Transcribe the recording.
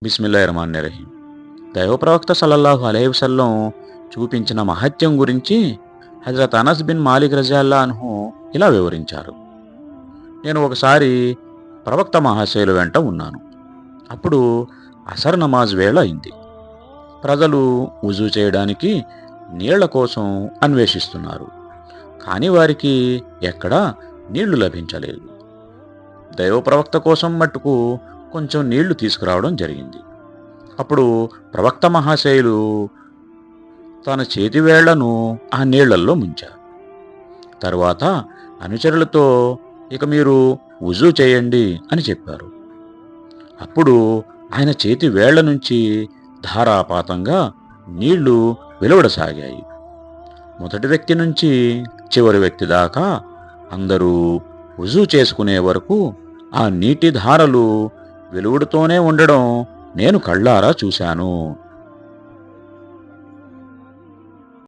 బిస్మిల్లాహిర్రహమానిర్రహీం. దైవ ప్రవక్త సల్లల్లాహు అలైహి వసల్లం చూపించిన మహత్యం గురించి హజరత్ అనస్ బిన్ మాలిక్ రజియల్లాహు అన్హు ఇలా వివరించారు. నేను ఒకసారి ప్రవక్త మహాశయుల వెంట ఉన్నాను. అప్పుడు అసర్ నమాజ్ వేళ అయింది. ప్రజలు వుజూ చేయడానికి నీళ్ల కోసం అన్వేషిస్తున్నారు. కానీ వారికి ఎక్కడా నీళ్లు లభించలేదు. దైవ ప్రవక్త కోసం మట్టుకు కొంచెం నీళ్లు తీసుకురావడం జరిగింది. అప్పుడు ప్రవక్త మహాశయులు తన చేతివేళ్లను ఆ నీళ్లల్లో ముంచారు. తరువాత అనుచరులతో ఇక మీరు వుజూ చేయండి అని చెప్పారు. అప్పుడు ఆయన చేతి వేళ్ల నుంచి ధారాపాతంగా నీళ్లు వెలువడసాగాయి. మొదటి వ్యక్తి నుంచి చివరి వ్యక్తి దాకా అందరూ వుజూ చేసుకునే వరకు ఆ నీటి ధారలు వెలువడుతూనే ఉండడం నేను కళ్ళారా చూశాను.